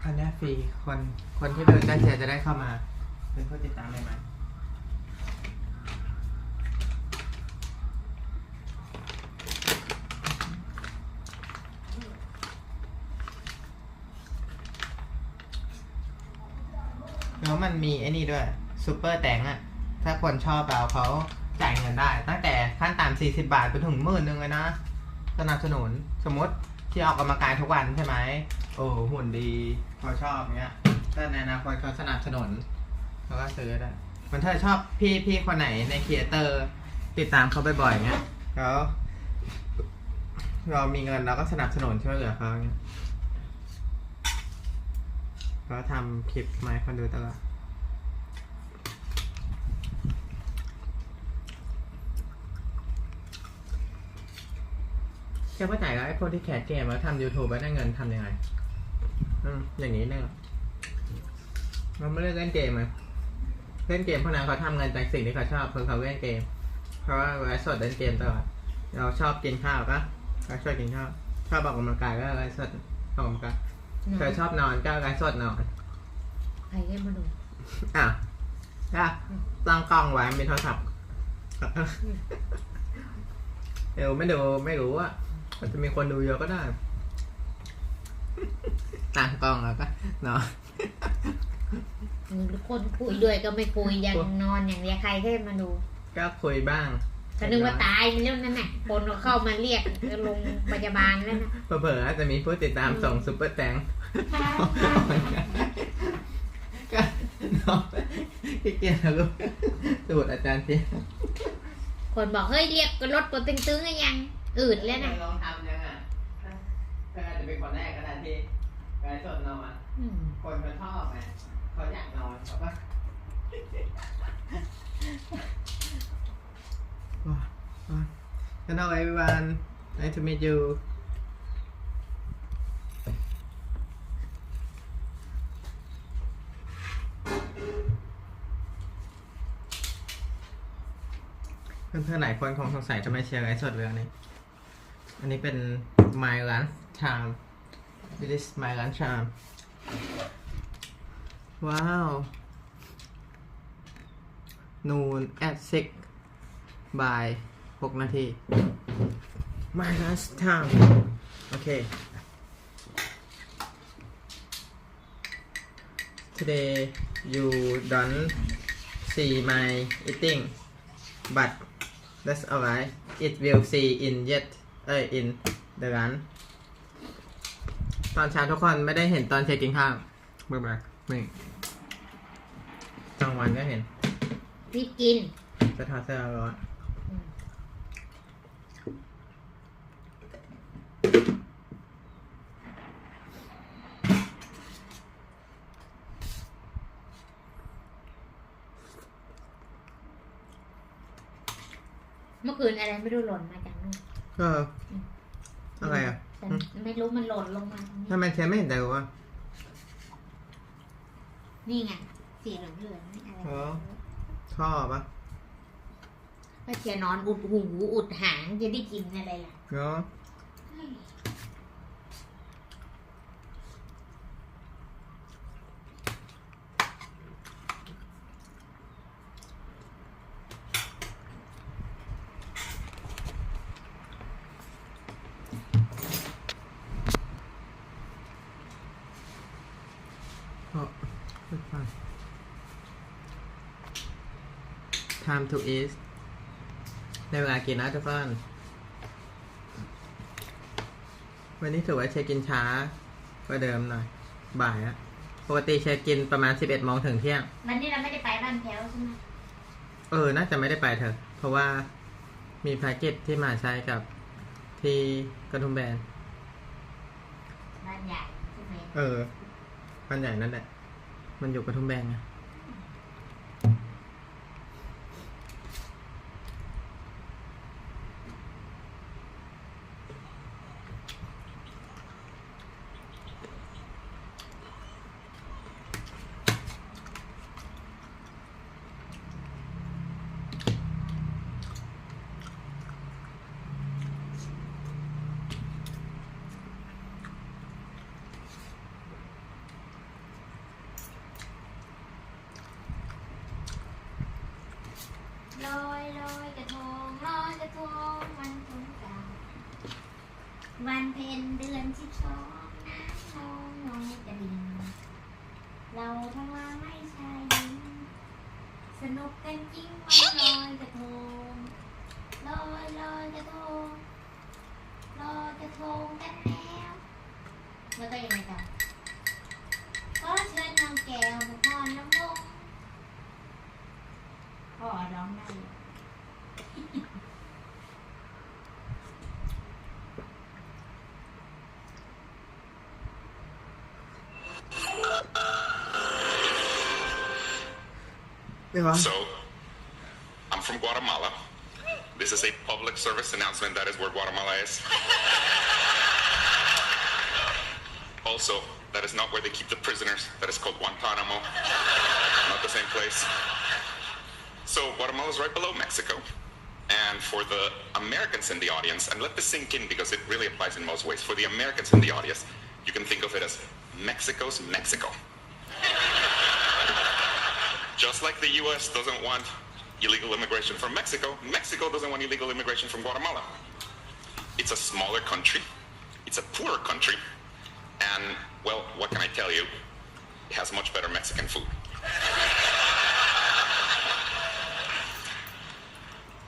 อันนี้ฟรีคนที่เดินได้แชร์จะได้เข้ามาเป็นผู้ติดตามใหม่แล้วมันมีไอ้นี่ด้วยซูเปอร์แตงอะถ้าคนชอบเราเขาจ่ายเงินได้ตั้งแต่ขั้นต่ำ40 บาทไปถึง10,000เลยนะสนับสนุนสมมติที่ออกกำลังกายทุกวันใช่ไหมโอ้หุ่นดีเขาชอบเนี้ยถ้าในอนาคตเขาสนับสนุนเขาก็ซื้อได้มันถ้าชอบพี่คนไหนในครีเอเตอร์ติดตามเขาบ่อยๆเงี้ยแล้วเรามีเงินเราก็สนับสนุนช่วยเหลือเขาเงี้ยเขาทำคลิปมาให้คนดูตลอดแค่เข้าใจแล้วไอ้พวกที่แคสเกมแล้วทำ YouTube แล้วได้เงินทำยังไงอย่างนี้เนี่ยเราไม่ได้เล่นเกมเลยเล่นเกมพวกนั้นเขาทำเงินจากสิ่งที่เขาชอบคือเขาเล่นเกมเพราะว่าไลฟ์สดเล่นเกมตลอดเราชอบกินข้าวก็ชอบกินข้าวชอบออกกำลังกายก็ไลฟ์สดออกกำลังกายเคยชอบนอนก็ไลฟ์สดนอนใครให้มาดูก็ตั้งกล้องไว้มีโทรศัพท์เดี๋ยวไม่รู้ว่าจะมีคนดูเยอะก็ได้ตั้งกล้องแล้วก็นอนคนคุยด้วยก็ไม่คุยยังนอนอย่างเดียวใครให้มาดูก็คุยบ้างก็นึกว่าตายไปแล้วนั่นแหละคนก็เข้ามาเรียกลงพยาบาลแล้วนะเผลอๆอาจจะมีผู้ติดตามส่งซุปเปอร์แตงก็น้องที่เกียร์ลูกสูตรอาจารย์เตี้ยคนบอกเฮ้ยเรียกรถตัวตึงๆยังอืดแล้วนะลองทำยังไงถ้าจะเป็นคนแรกก็ได้ที่ไก่สดนอนคนเขาชอบไงเขาอยากนอนเขาก็Hello everyone, nice to meet you. เพื่อนๆหลายคนคงสงสัยทำไมเชียร์ไลฟ์สดเรื่องนี้อันนี้เป็น my lunch time this is my lunch time ว้าว noon at 6 by 6 นาที my lunch time โอเค today you don't see my eating but that's alright it will see in in the lunch ตอนเช้าทุกคนไม่ได้เห็นตอนเชกินข้าวเบื่อนี่กลางวันก็เห็นรีบกินจะทาเสื้อร้อนเมื่อคืนอะไรไม่รู้หล่นมาจากนู่นก็อะไรอ่ะไม่รู้มันหล่นลงมาทำไมเชฟไม่เห็นแต่ว่านี่ไงสีเหลืองนี่อะไรชอบปะก็เชียนอนอุดหูอุดหางจะได้กินอะไรล่ะเนาะtime to eat ในเวลากินนะทุกคนวันนี้ถือว่าเชฟกินช้ากว่าเดิมหน่อยบ่ายอะปกติเชฟกินประมาณ 11 โมงถึงเที่ยงวันนี้เราไม่ได้ไปบ้านแถวใช่ไหมน่าจะไม่ได้ไปเถอะเพราะว่ามีแพ็กเกจที่มาใช้กับที่กระทุ่มแบน บ้านใหญ่ใช่ไหม บ้านใหญ่นั่นแหละมันอยู่กระทุ่มแบนไงลอยกระทงลอยกระทงวันสงกรานต์วันเพ็ญเดือน12น้ำนองน้อยกระดิ่งเราทั้งหลายชายหญิงสนุกกันจริงวันลอยกระทงลอยกระทงลอยกระทงกันแล้วก็ยังไงต่อขอเชิญน้องแก้วมาพรน้ำมงพ่อร้องได้ So, I'm from Guatemala. This is a public service announcement. That is where Guatemala is. Also, that is not where they keep the prisoners. That is called Guantanamo. Not the same place. So, Guatemala is right below Mexico. And for the Americans in the audience, and let this sink in because it really applies in most ways. For the Americans in the audience, you can think of it as Mexico's Mexico. Just like the US doesn't want illegal immigration from Mexico, Mexico doesn't want illegal immigration from Guatemala. It's a smaller country, it's a poorer country, and, well, what can I tell you? It has much better Mexican food.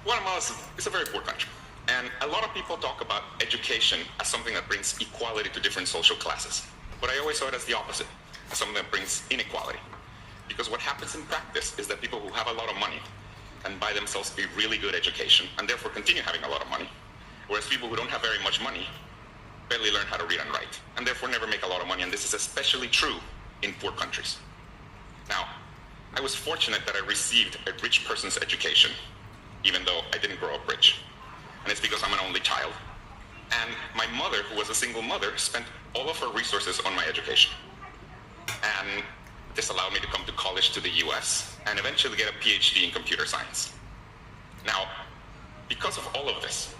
Guatemala is a very poor country, and a lot of people talk about education as something that brings equality to different social classes. But I always saw it as the opposite, as something that brings inequality. Because what happens in practice is that people who have a lot of money can buy themselves a really good education and therefore continue having a lot of money. Whereas people who don't have very much money barely learn how to read and write and therefore never make a lot of money. And this is especially true in poor countries. Now, I was fortunate that I received a rich person's education, even though I didn't grow up rich. And it's because I'm an only child. And my mother, who was a single mother, spent all of her resources on my education. And this allowed me to come to college to the US and eventually get a PhD in computer science. Now, because of all of this,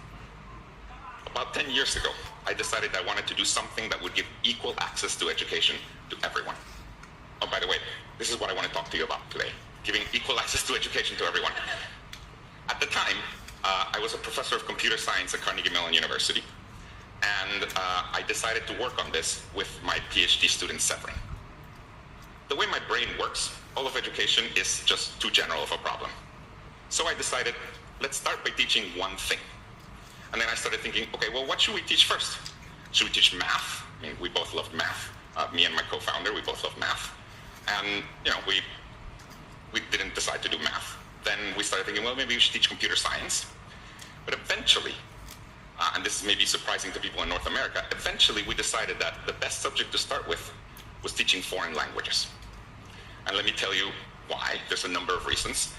about 10 years ago, I decided I wanted to do something that would give equal access to education to everyone. Oh, by the way, this is what I want to talk to you about today, giving equal access to education to everyone. At the time, I was a professor of computer science at Carnegie Mellon University, and I decided to work on this with my PhD student, Severin. The way my brain works, all of education is just too general of a problem. So I decided, let's start by teaching one thing. And then I started thinking, okay, well, what should we teach first? Should we teach math? I mean, we both loved math. Me and my co-founder, we both loved math. And, we didn't decide to do math. Then we started thinking, well, maybe we should teach computer science. But eventually, and this may be surprising to people in North America, eventually we decided that the best subject to start with was teaching foreign languages. And let me tell you why. There's a number of reasons.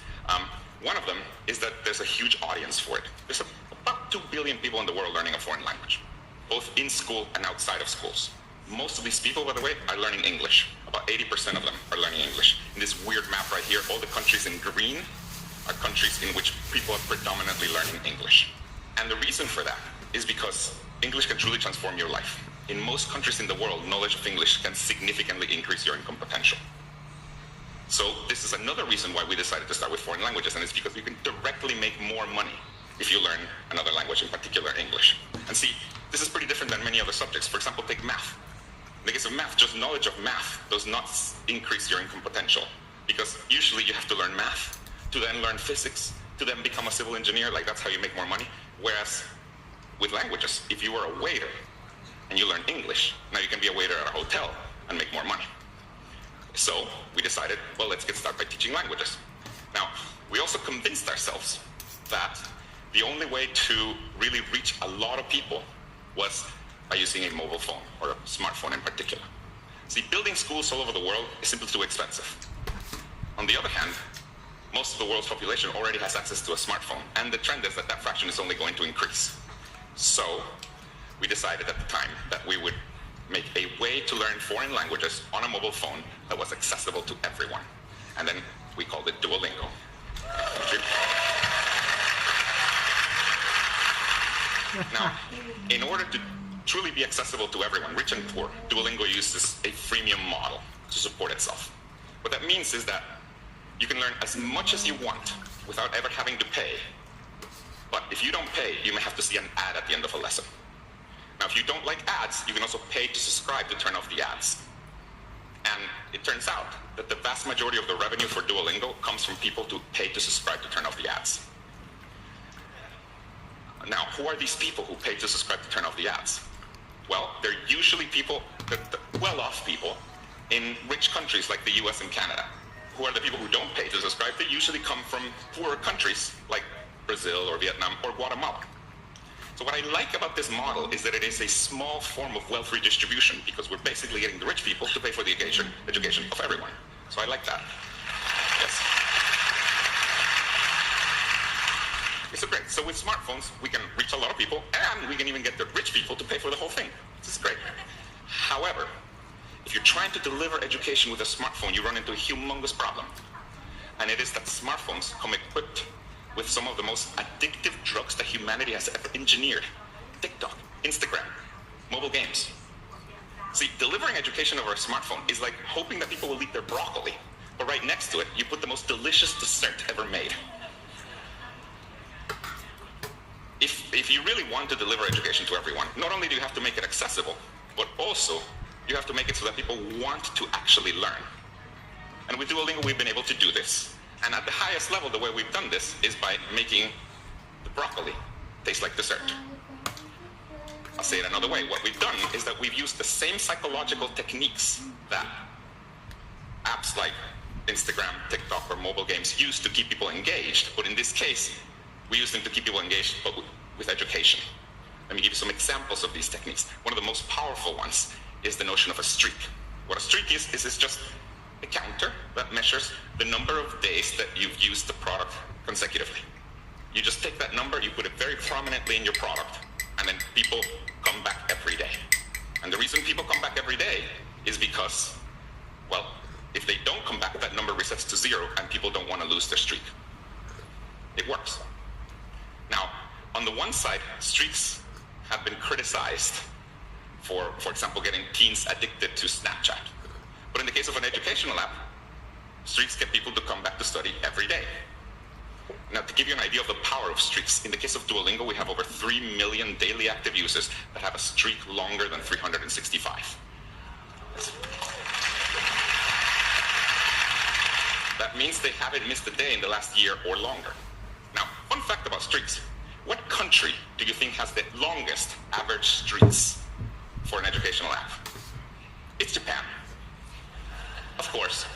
One of them is that there's a huge audience for it. There's about 2 billion people in the world learning a foreign language, both in school and outside of schools. Most of these people, by the way, are learning English. About 80% of them are learning English. In this weird map right here, all the countries in green are countries in which people are predominantly learning English. And the reason for that is because English can truly transform your life. In most countries in the world, knowledge of English can significantly increase your income potential. So this is another reason why we decided to start with foreign languages, and it's because you can directly make more money if you learn another language, in particular English. And see, this is pretty different than many other subjects. For example, take math. In the case of math, just knowledge of math does not increase your income potential, because usually you have to learn math to then learn physics, to then become a civil engineer. Like, that's how you make more money. Whereas with languages, if you were a waiter and you learn English, now you can be a waiter at a hotel and make more money. So we decided, well, let's get started by teaching languages. Now, we also convinced ourselves that the only way to really reach a lot of people was by using a mobile phone, or a smartphone in particular. See, building schools all over the world is simply too expensive. On the other hand, most of the world's population already has access to a smartphone, and the trend is that that fraction is only going to increase. So, we decided at the time that we would make a way to learn foreign languages on a mobile phone that was accessible to everyone. And then we called it Duolingo. Now, in order to truly be accessible to everyone, rich and poor, Duolingo uses a freemium model to support itself. What that means is that you can learn as much as you want without ever having to pay. But if you don't pay, you may have to see an ad at the end of a lesson. Now, if you don't like ads, you can also pay to subscribe to turn off the ads. And it turns out that the vast majority of the revenue for Duolingo comes from people who pay to subscribe to turn off the ads. Now, who are these people who pay to subscribe to turn off the ads? Well, they're usually people, the well-off people in rich countries like the US and Canada. Who are the people who don't pay to subscribe? They usually come from poorer countries like Brazil or Vietnam or Guatemala. So what I like about this model is that it is a small form of wealth redistribution, because we're basically getting the rich people to pay for the education of everyone. So I like that. Yes. Okay, so great. So with smartphones, we can reach a lot of people, and we can even get the rich people to pay for the whole thing. This is great. However, if you're trying to deliver education with a smartphone, you run into a humongous problem. And it is that smartphones come equipped with some of the most addictive drugs that humanity has ever engineered. TikTok, Instagram, mobile games. See, delivering education over a smartphone is like hoping that people will eat their broccoli, but right next to it, you put the most delicious dessert ever made. If you really want to deliver education to everyone, not only do you have to make it accessible, but also you have to make it so that people want to actually learn. And with Duolingo, we've been able to do this. And at the highest level, the way we've done this is by making the broccoli taste like dessert. I'll say it another way. What we've done is that we've used the same psychological techniques that apps like Instagram, TikTok, or mobile games use to keep people engaged. But in this case, we use them to keep people engaged, but with education. Let me give you some examples of these techniques. One of the most powerful ones is the notion of a streak. What a streak is just a counter that measures the number of days that you've used the product consecutively. You just take that number, you put it very prominently in your product, and then people come back every day. And the reason people come back every day is because, well, if they don't come back, that number resets to 0, and people don't want to lose their streak. It works. Now, on the one side, streaks have been criticized for example, getting teens addicted to Snapchat. But in the case of an educational app, streaks get people to come back to study every day. Now, to give you an idea of the power of streaks, in the case of Duolingo, we have over 3 million daily active users that have a streak longer than 365. That means they haven't missed a day in the last year or longer. Now, fun fact about streaks. What country do you think has the longest average streaks for an educational app? It's Japan. Of course.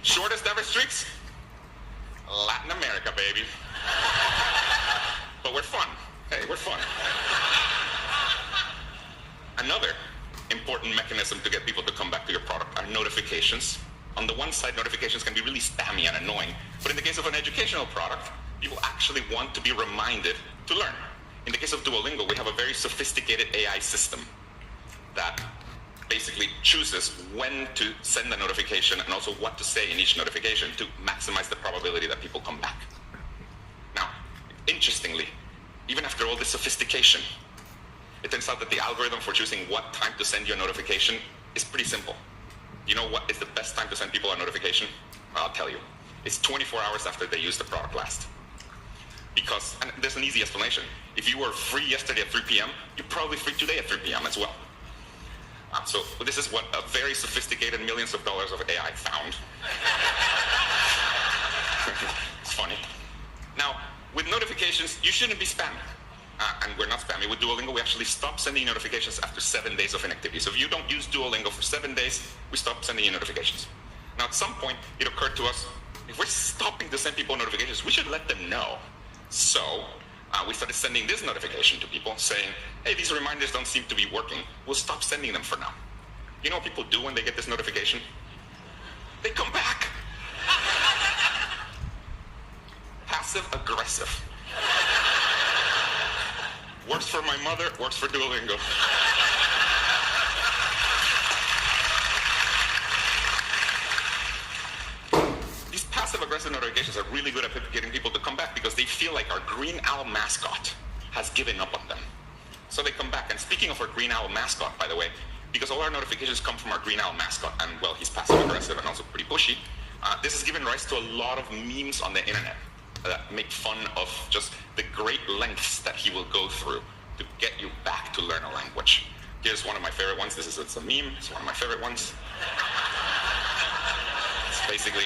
Shortest average streaks? Latin America, baby. But we're fun. Hey, we're fun. Another important mechanism to get people to come back to your product are notifications. On the one side, notifications can be really spammy and annoying, but in the case of an educational product, people actually want to be reminded to learn. In the case of Duolingo, we have a very sophisticated AI system that basically chooses when to send a notification and also what to say in each notification to maximize the probability that people come back. Now, interestingly, even after all this sophistication, it turns out that the algorithm for choosing what time to send you a notification is pretty simple. You know what is the best time to send people a notification? Well, I'll tell you. It's 24 hours after they used the product last. Because, and there's an easy explanation. If you were free yesterday at 3 p.m., you're probably free today at 3 p.m. as well. So this is what a very sophisticated millions of dollars of AI found. It's funny. Now, with notifications, you shouldn't be spammy. And we're not spammy. With Duolingo, we actually stop sending notifications after 7 days of inactivity. So if you don't use Duolingo for 7 days, we stop sending you notifications. Now, at some point, it occurred to us, if we're stopping to send people notifications, we should let them know. So we started sending this notification to people saying, hey, these reminders don't seem to be working. We'll stop sending them for now. You know what people do when they get this notification? They come back. Passive aggressive. Works for my mother, works for Duolingo. These passive aggressive notifications are really good at getting people to come back because they feel like our green owl mascot has given up on them. So they come back. And speaking of our green owl mascot, by the way, because all our notifications come from our green owl mascot, and well, he's passive aggressive and also pretty pushy, this has given rise to a lot of memes on the internet that make fun of just the great lengths that he will go through to get you back to learn a language. Here's one of my favorite ones. It's a meme. It's one of my favorite ones. It's basically,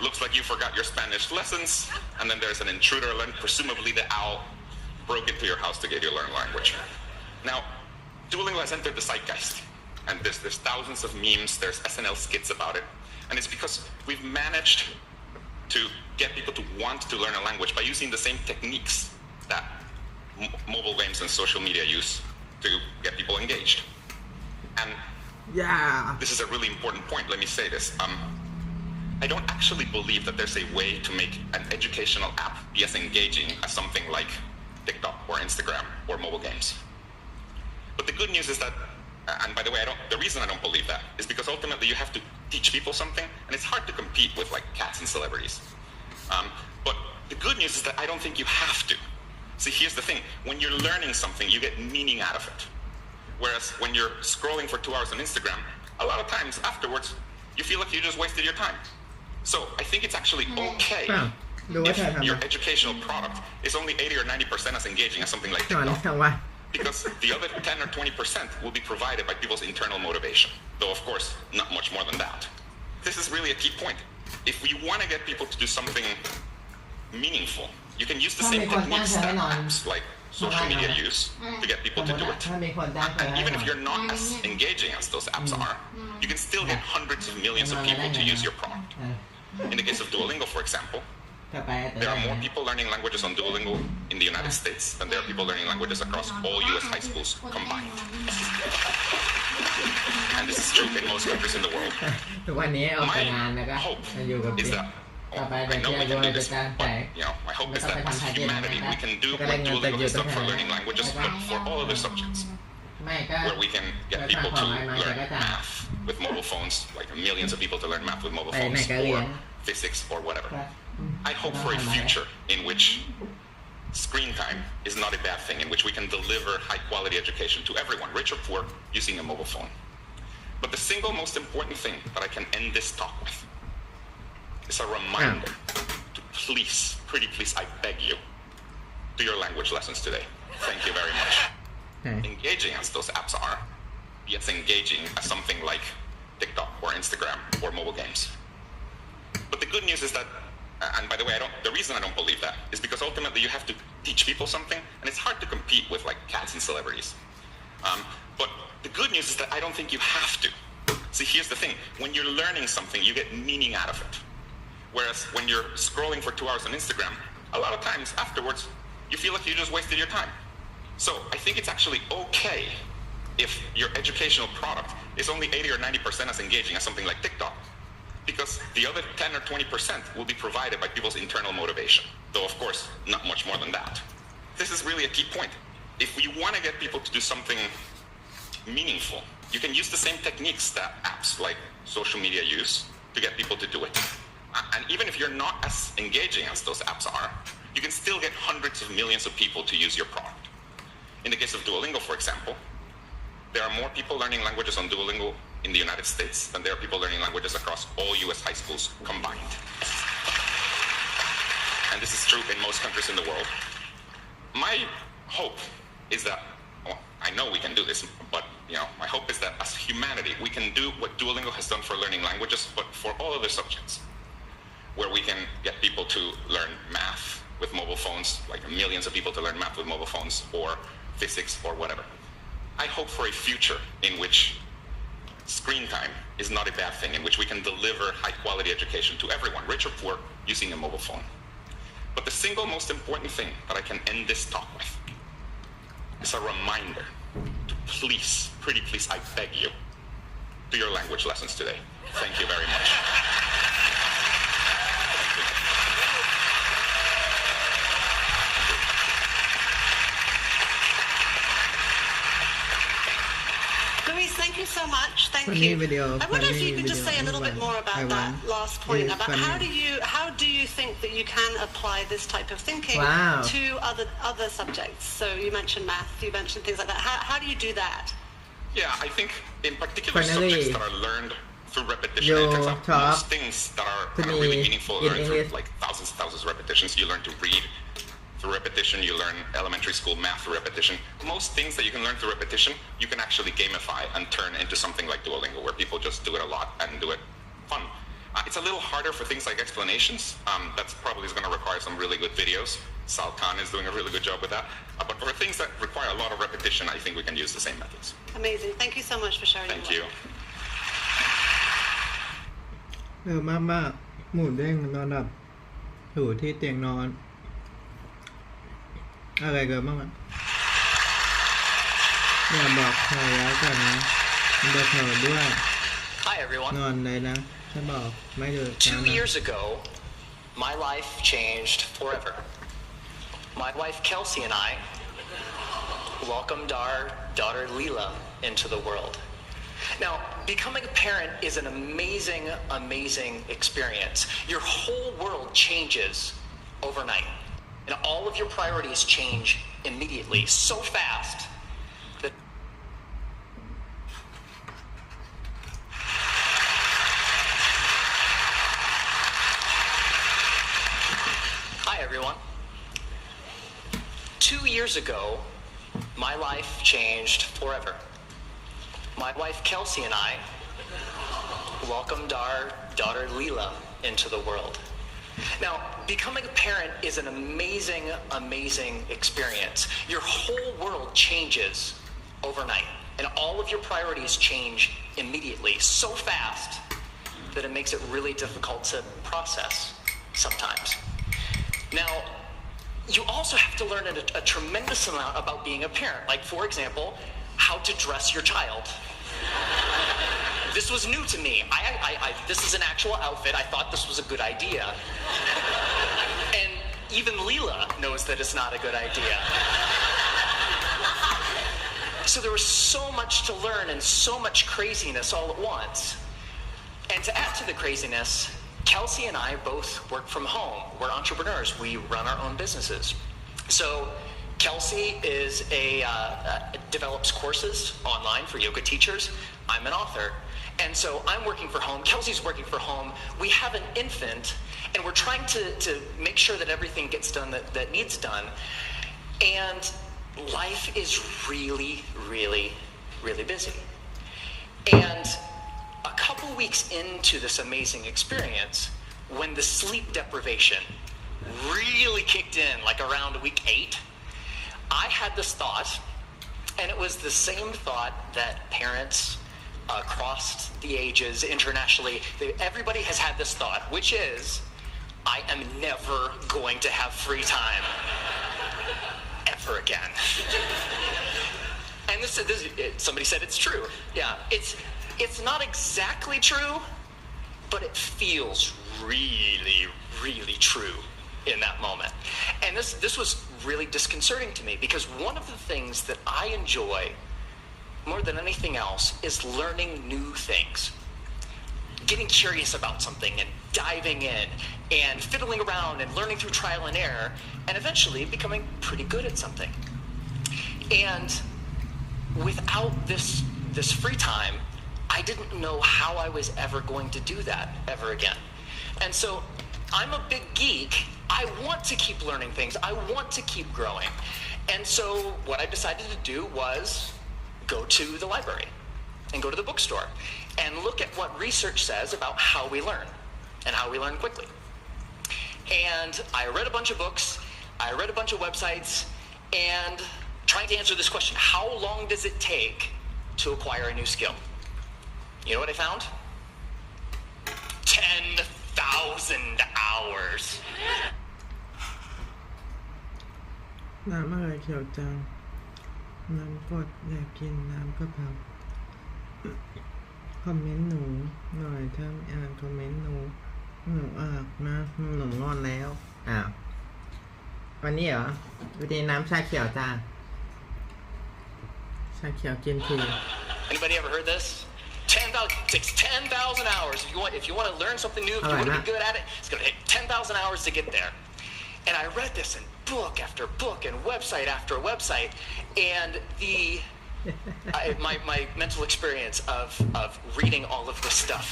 looks like you forgot your Spanish lessons, and then there's an intruder alert. Presumably the owl broke into your house to get you to learn language. Now, Duolingo has entered the zeitgeist, and there's thousands of memes, there's SNL skits about it, and it's because we've managed to get people to want to learn a language by using the same techniques that mobile games and social media use to get people engaged. And this is a really important point. Let me say this. I don't actually believe that there's a way to make an educational app be as engaging as something like TikTok or Instagram or mobile games. But the good news is that, and by the way, the reason I don't believe that is because ultimately you have to teach people something, and it's hard to compete with like cats and celebrities. But the good news is that I don't think you have to. See, here's the thing. When you're learning something, you get meaning out of it. Whereas when you're scrolling for 2 hours on Instagram, a lot of times afterwards, you feel like you just wasted your time. So I think it's actually okay if your educational product is only 80 or 90% as engaging as something like TikTok. Because the other 10 or 20% will be provided by people's internal motivation. Though, of course, not much more than that. This is really a key point. If we want to get people to do something meaningful, you can use the same techniques that apps like social media use to get people to do it. And even if you're not as engaging as those apps are, you can still get hundreds of millions of people to use your product. In the case of Duolingo, for example, there are more people learning languages on Duolingo in the United States than there are people learning languages across all US high schools combined. And this is true in most countries in the world. My hope is that, I know we can do this, but my hope is that as humanity we can do what Duolingo has done for learning languages, but for all other subjects. Where we can get people to learn math with mobile phones, like millions of people to learn math with mobile phones, or physics, or whatever. I hope for a future in which screen time is not a bad thing, in which we can deliver high-quality education to everyone, rich or poor, using a mobile phone. But the single most important thing that I can end this talk with is a reminder to please, pretty please, I beg you, do your language lessons today. Thank you very much. Engaging as those apps are, be as engaging as something like TikTok or Instagram or mobile games. But the good news is that, and by the way, the reason I don't believe that is because ultimately you have to teach people something, and it's hard to compete with like cats and celebrities. But the good news is that I don't think you have to. See, here's the thing. When you're learning something, you get meaning out of it. Whereas when you're scrolling for 2 hours on Instagram, a lot of times afterwards, you feel like you just wasted your time. So I think it's actually okay if your educational product is only 80 or 90% as engaging as something like TikTok, because the other 10 or 20% will be provided by people's internal motivation. Though, of course, not much more than that. This is really a key point. If we want to get people to do something meaningful, you can use the same techniques that apps like social media use to get people to do it. And even if you're not as engaging as those apps are, you can still get hundreds of millions of people to use your product. In the case of Duolingo, for example, there are more people learning languages on Duolingo in the United States than there are people learning languages across all US high schools combined. And this is true in most countries in the world. My hope is that, well, I know we can do this, but my hope is that as humanity, we can do what Duolingo has done for learning languages, but for all other subjects, where we can get people to learn math with mobile phones, like millions of people to learn math with mobile phones, or physics, or whatever. I hope for a future in which screen time is not a bad thing, in which we can deliver high-quality education to everyone, rich or poor, using a mobile phone. But the single most important thing that I can end this talk with is a reminder to please, pretty please, I beg you, do your language lessons today. Thank you very much. Louise, thank you so much. Thank Funny you. video, I wonder if funny you could just video, say a little bit more about I that want. last point. It is About funny. how do you think that you can apply this type of thinking Wow. to other subjects? So you mentioned math, you mentioned things like that. How do you do that? Yeah, I think in particular Finally, subjects that are learned through repetition, you it turns out talk most things that are to really me meaningful in learned through English. like thousands and thousands of repetitions. You learn to read through repetition, you learn elementary school math through repetition. Most things that you can learn through repetition, you can actually gamify and turn into something like Duolingo, where people just do it a lot and do it fun. It's a little harder for things like explanations. That's probably going to require some really good videos. Sal Khan is doing a really good job with that. But for things that require a lot of repetition, I think we can use the same methods. Amazing. Thank you so much for sharing. Thank your you. work. มากหมูเด้งนอนหลับอยู่ที่เตียงนอน อะไรเกิดบ้างอ่ะอย่าบอกใครแล้วกันนะบอกเธอด้วย Hi everyone. นอนเลยนะถ้าบอกไม่ดู 2 years ago, my life changed forever. My wife Kelsey and I welcomed our daughter Leela into the world. Now, becoming a parent is an amazing, amazing experience. Your whole world changes overnight, and all of your priorities change immediately, so fast that Hi everyone. 2 years ago, my life changed forever. My wife Kelsey and I welcomed our daughter Leela into the world. Now, becoming a parent is an amazing, amazing experience. Your whole world changes overnight, and all of your priorities change immediately, so fast that it makes it really difficult to process sometimes. Now, you also have to learn a tremendous amount about being a parent. Like, for example, how to dress your child. This was new to me. This is an actual outfit. I thought this was a good idea. And even Leela knows that it's not a good idea. So there was so much to learn and so much craziness all at once. And to add to the craziness, Kelsey and I both work from home. We're entrepreneurs. We run our own businesses. So Kelsey develops courses online for yoga teachers. I'm an author. And so I'm working for home. Kelsey's working for home. We have an infant, and we're trying to make sure that everything gets done that needs done. And life is really, really, really busy. And a couple weeks into this amazing experience, when the sleep deprivation really kicked in, like around week 8, I had this thought, and it was the same thought that parents across the ages internationally, everybody has had this thought, which is, I am never going to have free time ever again. And somebody said it's true. Yeah, it's not exactly true, but it feels really, really true in that moment. And this was really disconcerting to me, because one of the things that I enjoy more than anything else is learning new things. Getting curious about something and diving in and fiddling around and learning through trial and error and eventually becoming pretty good at something. And without this free time, I didn't know how I was ever going to do that ever again. And so I'm a big geek. I want to keep learning things. I want to keep growing. And so what I decided to do was go to the library and go to the bookstore and look at what research says about how we learn and how we learn quickly. And I read a bunch of books, I read a bunch of websites, and trying to answer this question, how long does it take to acquire a new skill? You know what I found? 10,000 hours. น้ำอะไรเขียวจัง น้ำกดอยากกินน้ำกะเพราคอมเมนต์หนูหน่อยถ้าไม่อ่านคอมเมนต์หนูอากนะหนูงอนแล้วอ้าววันนี้เหรอวันนี้น้ำชาเขียวจ้าชาเขียวกินที Anybody ever heard this? 10,000 takes 10,000 hours. If you want to learn something new, if you want to be good at it, it's going to take 10,000 hours to get there. And I read this in book after book and website after website, and my mental experience of reading all of this stuff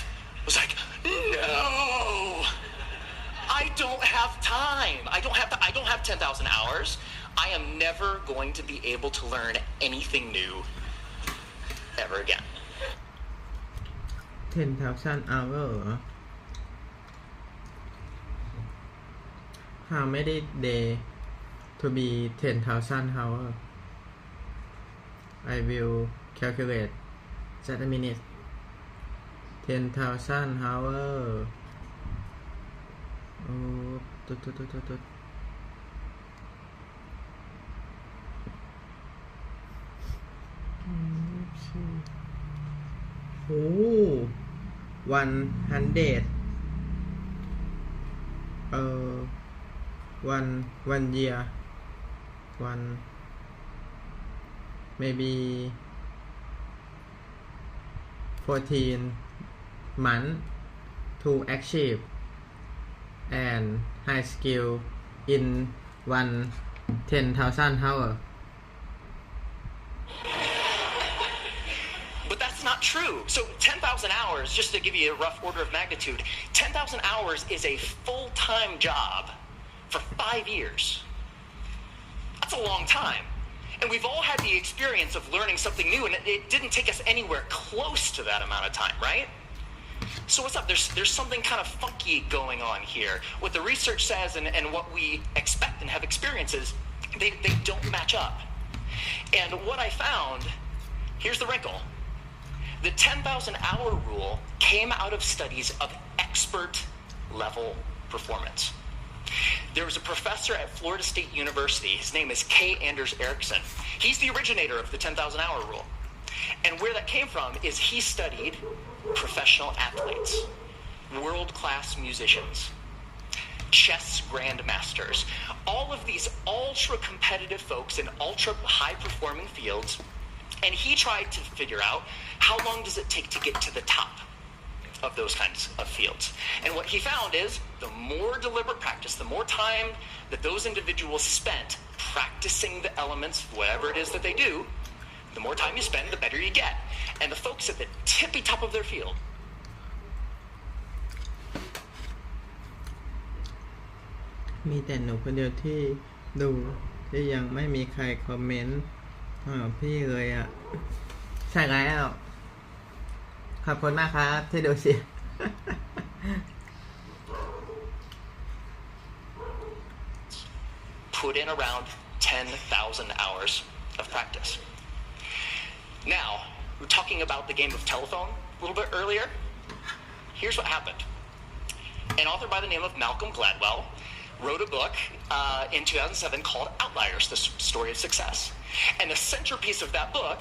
was like, no, I don't have time. I don't have 10,000 hours. I am never going to be able to learn anything new ever again. 10,000 hour How many day to be 10,000 hour I will calculate just a minute 10,000 hour โอ้ตุ๊ดโอ้100 one year one maybe 14 month to achieve and high skill in 10,000 hour But that's not true. So 10,000 hours, just to give you a rough order of magnitude, 10,000 hours is a full-time job for 5 years. That's a long time. And we've all had the experience of learning something new, and it didn't take us anywhere close to that amount of time, right? So what's up? There's something kind of funky going on here. What the research says and what we expect and have experiences, they don't match up. And what I found, here's the wrinkle. The 10,000 hour rule came out of studies of expert level performance. There was a professor at Florida State University. His name is K. Anders Ericsson. He's the originator of the 10,000 hour rule. And where that came from is he studied professional athletes, world-class musicians, chess grandmasters, all of these ultra-competitive folks in ultra-high-performing fields. And he tried to figure out how long does it take to get to the top of those kinds of fields. And what he found is the more deliberate practice, the more time that those individuals spent practicing the elements, whatever it is that they do, the more time you spend, the better you get. And the folks at the tippy top of their field,มีแต่หนูคนเดียวที่ดูที่ยังไม่มีใครคอมเมนต์พี่เลยอ่ะใช่แล้วขอบคุณมากครับที่ดูสิ put in around 10,000 hours of practice. Now, we were talking about the game of telephone a little bit earlier. Here's what happened. An author by the name of Malcolm Gladwell wrote a book in 2007 called Outliers, The Story of Success. And the centerpiece of that book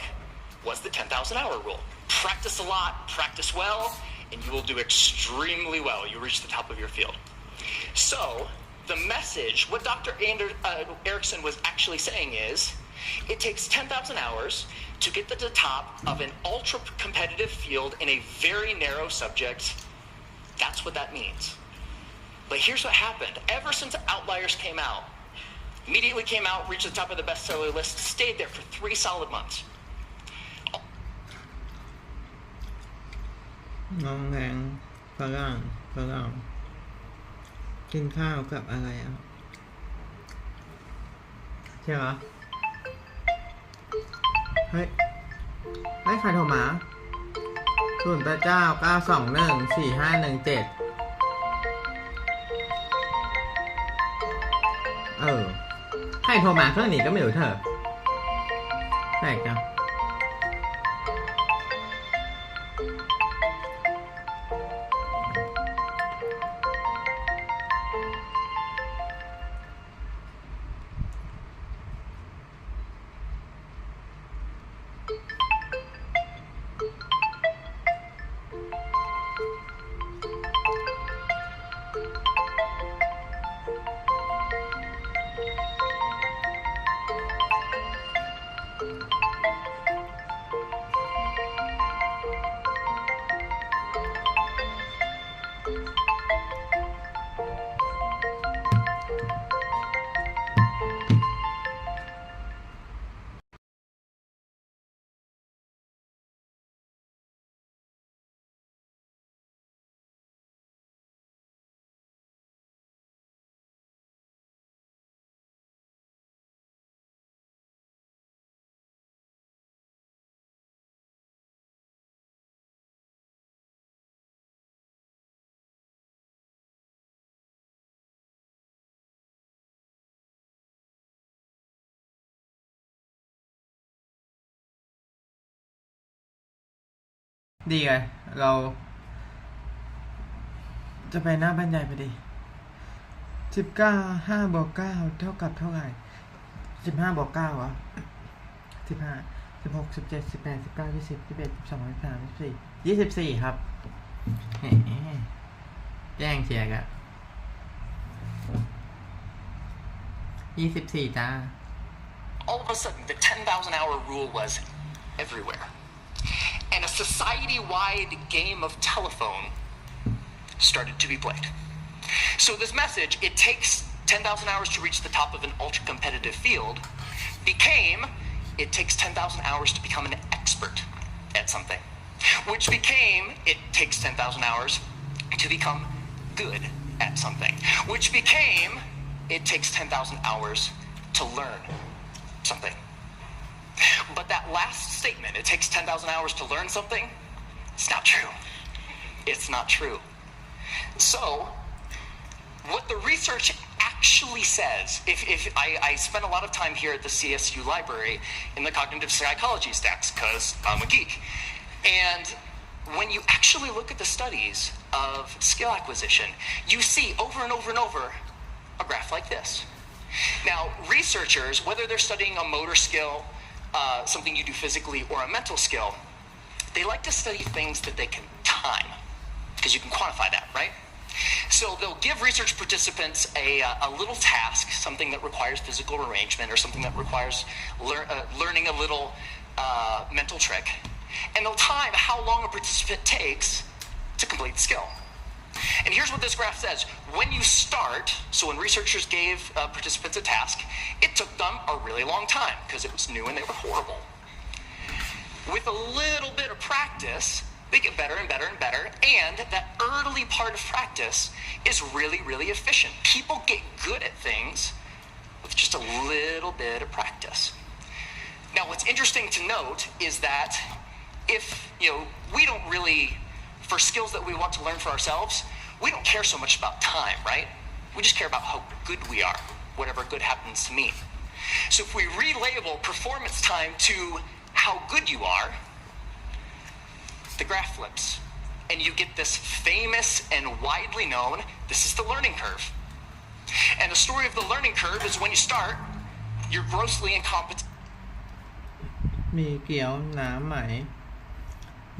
was the 10,000 hour rule. Practice a lot, practice well, and you will do extremely well. You reach the top of your field. So, the message, what Dr. Erickson was actually saying is, it takes 10,000 hours to get to the top of an ultra-competitive field in a very narrow subject. That's what that means. But here's what happened. Ever since Outliers came out, immediately came out, reached the top of the bestseller list, stayed there for 3 solid months. น้องแรงฝรั่งกินข้าวกับอะไรอ่ะใช่เหรอเฮ้ยใครโทรมา089-921-4517ใครโทรมาเครื่องนี้ก็ไม่รู้เธอแปลกจัง ดีไงเราจะไปหน้าบรรยายพอดี15 5 บวก 9 เท่ากับเท่าไหร่15 บวก 9เหรอ15 16 17 18 19 20 21 22 23 24 24ครับแหมแย่งเชียร์กัน24จ้า All of a sudden, the 10,000 hour rule was everywhere. And a society-wide game of telephone started to be played. So this message, it takes 10,000 hours to reach the top of an ultra-competitive field, became, it takes 10,000 hours to become an expert at something. Which became, it takes 10,000 hours to become good at something. Which became, it takes 10,000 hours to learn something. But that last statement, it takes 10,000 hours to learn something, it's not true. It's not true. So, what the research actually says, if I spend a lot of time here at the CSU library in the cognitive psychology stacks, because I'm a geek. And when you actually look at the studies of skill acquisition, you see over and over and over a graph like this. Now, researchers, whether they're studying a motor skill, something you do physically, or a mental skill, they like to study things that they can time, because you can quantify that, right? So they'll give research participants a little task, something that requires physical arrangement, or something that requires learning a little mental trick, and they'll time how long a participant takes to complete the skill. And here's what this graph says. When you start, so when researchers gave participants a task, it took them a really long time because it was new and they were horrible. With a little bit of practice, they get better and better and better, and that early part of practice is really, really efficient. People get good at things with just a little bit of practice. Now, what's interesting to note is that if, we don't really, for skills that we want to learn for ourselves, we don't care so much about time, right? We just care about how good we are, whatever good happens to mean. So if we relabel performance time to how good you are, the graph flips, and you get this famous and widely known, this is the learning curve. And the story of the learning curve is when you start, you're grossly incompetent. มีเกี๊ยวน้ำไหม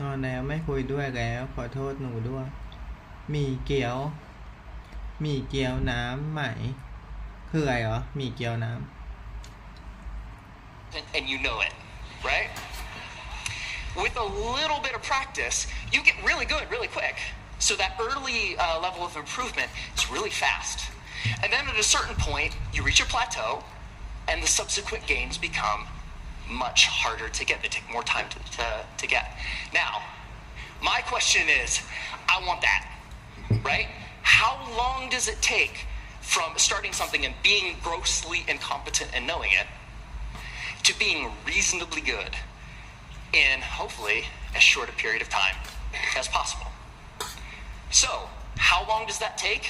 นอนแล้วไม่คุยด้วยแล้วขอโทษหนูด้วยมีเกี๊ยวน้ำไหมคืออะไรเหรอมีเกี๊ยวน้ำ And you know it, right? With a little bit of practice, you get really good really quick. So that early level of improvement is really fast. And then at a certain point, you reach a plateau, and the subsequent gains become much harder to get. They take more time to get. Now, my question is, I want that, right? How long does it take from starting something and being grossly incompetent and knowing it to being reasonably good in, hopefully, as short a period of time as possible? So, how long does that take?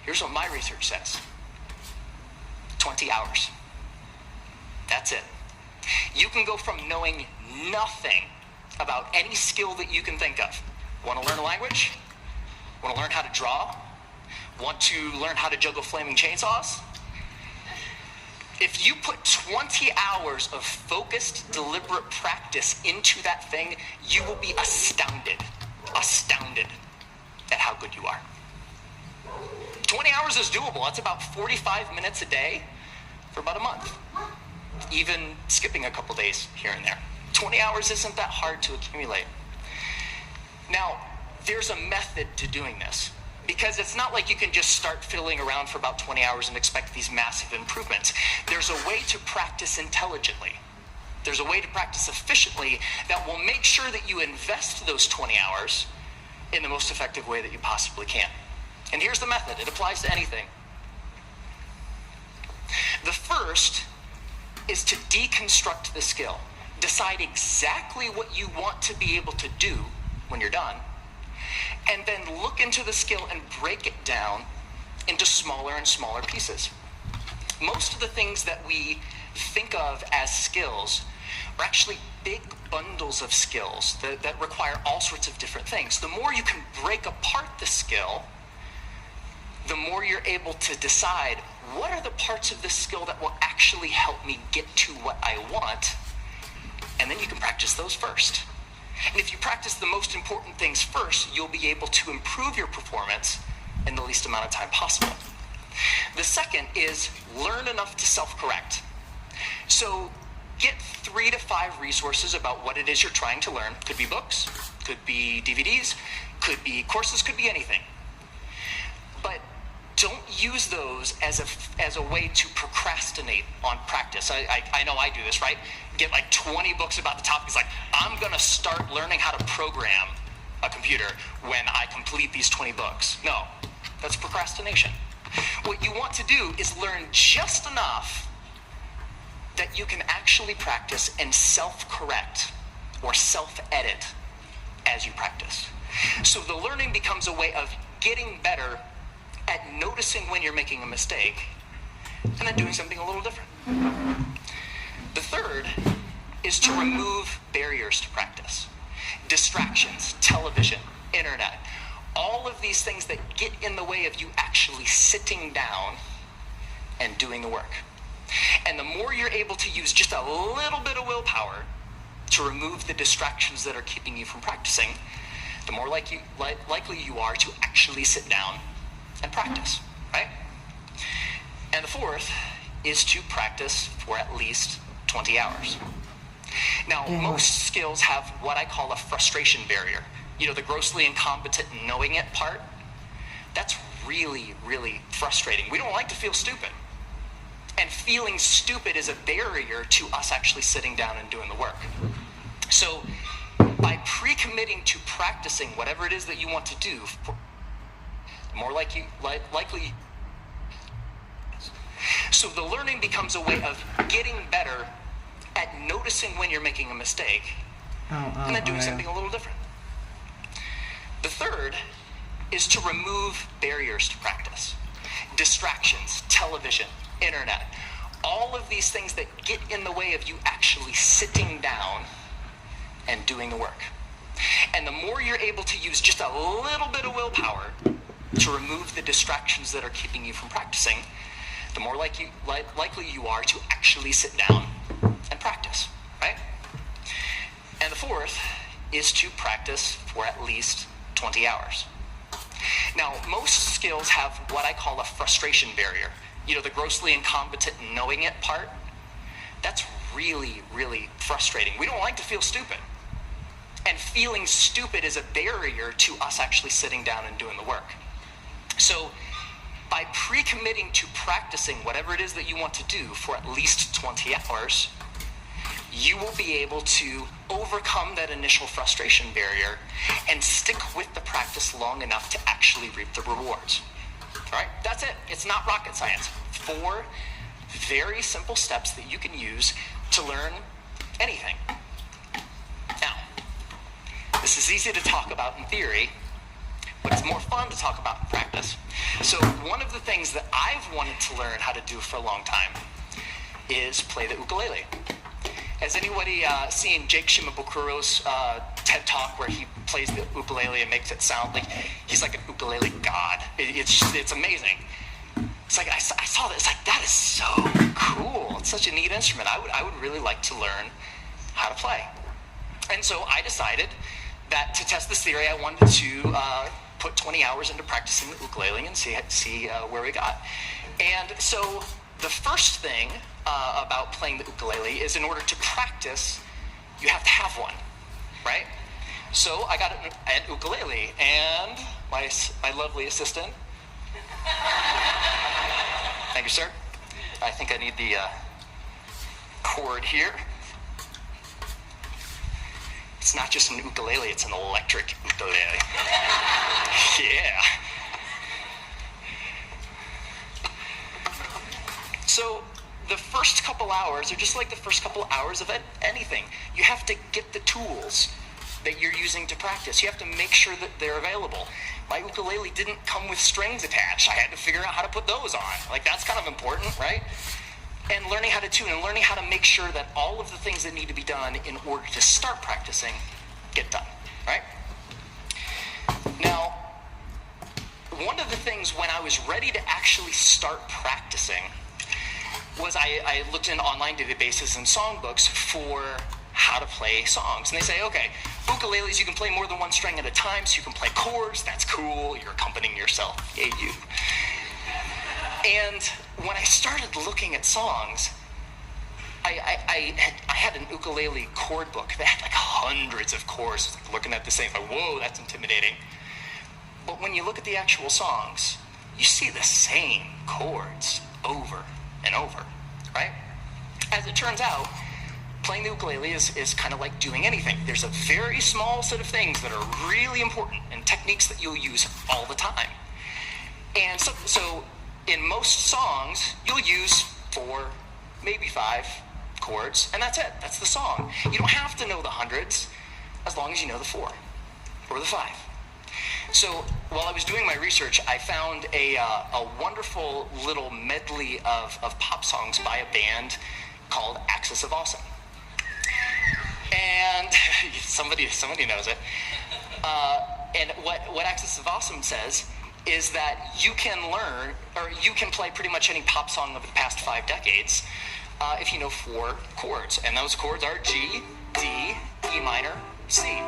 Here's what my research says. 20 hours. That's it. You can go from knowing nothing about any skill that you can think of. Want to learn a language? Want to learn how to draw? Want to learn how to juggle flaming chainsaws? If you put 20 hours of focused, deliberate practice into that thing, you will be astounded at how good you are. 20 hours is doable. That's about 45 minutes a day for about a month. Even skipping a couple days here and there. 20 hours isn't that hard to accumulate. Now, there's a method to doing this, because it's not like you can just start fiddling around for about 20 hours and expect these massive improvements. There's a way to practice intelligently. There's a way to practice efficiently that will make sure that you invest those 20 hours in the most effective way that you possibly can. And here's the method. It applies to anything. The first is to deconstruct the skill. Decide exactly what you want to be able to do when you're done, and then look into the skill and break it down into smaller and smaller pieces. Most of the things that we think of as skills are actually big bundles of skills that require all sorts of different things. The more you can break apart the skill, the more you're able to decide what are the parts of this skill that will actually help me get to what I want, and then you can practice those first. And if you practice the most important things first, you'll be able to improve your performance in the least amount of time possible. The second is learn enough to self-correct. So get 3 to 5 resources about what it is you're trying to learn. Could be books, could be DVDs, could be courses, could be anything. But don't use those as a way to procrastinate on practice. I know I do this, right? Get like 20 books about the topic. It's like, I'm going to start learning how to program a computer when I complete these 20 books. No, that's procrastination. What you want to do is learn just enough that you can actually practice and self-correct or self-edit as you practice. So the learning becomes a way of getting better at noticing when you're making a mistake and then doing something a little different. The third is to remove barriers to practice. Distractions, television, internet, all of these things that get in the way of you actually sitting down and doing the work. And the more you're able to use just a little bit of willpower to remove the distractions that are keeping you from practicing, the more likely you are to actually sit down and practice, right? And the fourth is to practice for at least 20 hours. Now, most skills have what I call a frustration barrier. You know, the grossly incompetent knowing it part, that's really, really frustrating. We don't like to feel stupid. And feeling stupid is a barrier to us actually sitting down and doing the work. So by pre-committing to practicing whatever it is that you want to do, the more likely. So the learning becomes a way of getting better at noticing when you're making a mistake and then doing something a little different. The third is to remove barriers to practice. Distractions, television, internet, all of these things that get in the way of you actually sitting down and doing the work. And the more you're able to use just a little bit of willpower to remove the distractions that are keeping you from practicing, the more likely you are to actually sit down and practice, right? And the fourth is to practice for at least 20 hours. Now, most skills have what I call a frustration barrier. You know, the grossly incompetent knowing it part, that's really, really frustrating. We don't like to feel stupid. And feeling stupid is a barrier to us actually sitting down and doing the work. So by pre-committing to practicing whatever it is that you want to do for at least 20 hours, you will be able to overcome that initial frustration barrier and stick with the practice long enough to actually reap the rewards. All right, that's it. It's not rocket science. 4 very simple steps that you can use to learn anything. Now, this is easy to talk about in theory, but it's more fun to talk about in practice. So one of the things that I've wanted to learn how to do for a long time is play the ukulele. Has anybody seen Jake Shimabukuro's TED Talk where he plays the ukulele and makes it sound like he's like an ukulele god? It's amazing. It's like I saw that. It's like, that is so cool. It's such a neat instrument. I would really like to learn how to play. And so I decided that to test this theory, I wanted to put 20 hours into practicing the ukulele and see where we got. And so the first thing about playing the ukulele is, in order to practice, you have to have one, right? So I got an ukulele, and my lovely assistant. Thank you, sir. I think I need the cord here. It's not just an ukulele, it's an electric ukulele. Yeah. So the first couple hours are just like the first couple hours of anything. You have to get the tools that you're using to practice. You have to make sure that they're available. My ukulele didn't come with strings attached. I had to figure out how to put those on. Like, that's kind of important, right? and learning how to tune and learning how to make sure that all of the things that need to be done in order to start practicing get done, right? Now, one of the things when I was ready to actually start practicing was I looked in online databases and songbooks for how to play songs. And they say, okay, ukuleles, you can play more than one string at a time, so you can play chords. That's cool. You're accompanying yourself. Yay, you. And when I started looking at songs, I had an ukulele chord book that had like hundreds of chords. Like looking at the same, like, whoa, that's intimidating. But when you look at the actual songs, you see the same chords over and over, right? As it turns out, playing the ukulele is kind of like doing anything. There's a very small set of things that are really important and techniques that you'll use all the time. And so in most songs, you'll use 4, maybe 5 chords, and that's it. That's the song. You don't have to know the hundreds as long as you know the 4 or the 5. So while I was doing my research, I found a wonderful little medley of pop songs by a band called Axis of Awesome. And somebody knows it. And what Axis of Awesome says is that you can learn, or you can play pretty much any pop song over the past 5 decades if you know 4 chords. And those chords are G, D, E minor, C.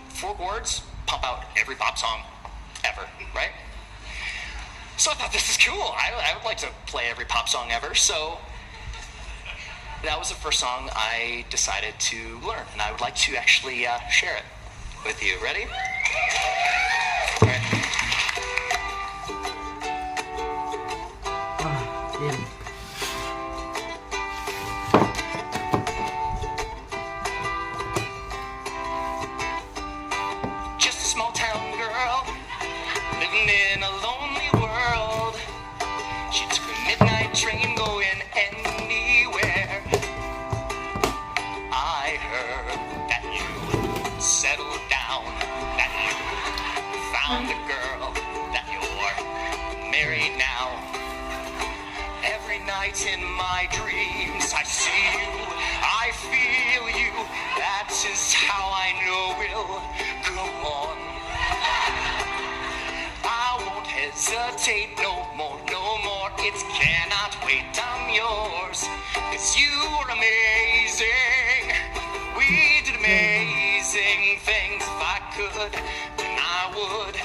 4 chords, pump out every pop song ever, right? So I thought, this is cool. I would like to play every pop song ever. So that was the first song I decided to learn, and I would like to actually share it with you. Ready? All right. Just a small town girl living in a lonely world. She took a midnight train going anywhere. I heard that you settled down, that you found a girl, that you're married now. Every night in my dreams I see you, I feel you. That is how I know we'll go on. I won't hesitate no more, no more. It cannot wait, I'm yours. 'Cause you are amazing. We did amazing things. If I could, then I would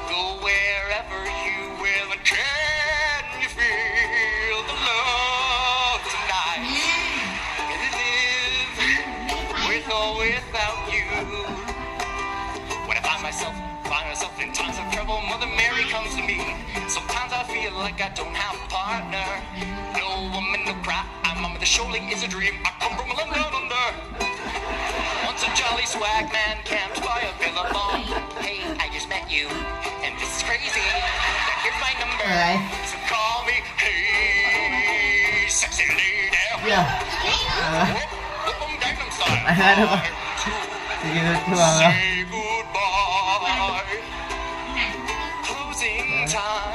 go wherever you will. And can you feel the love tonight? Can you live with or without you? When I find myself in times of trouble, Mother Mary comes to me. Sometimes I feel like I don't have a partner. No woman, no cry. I'm on the surely is a dream. I come from London under. Once a jolly swag man camped by a billabong. Hey, I just met you, and this is crazy. Now here's my number. Alright. So call me, hey, sexy lady. Yeah. Gangnam Style. Ano ba? Sige, natuwa ka. Say goodbye. Closing time.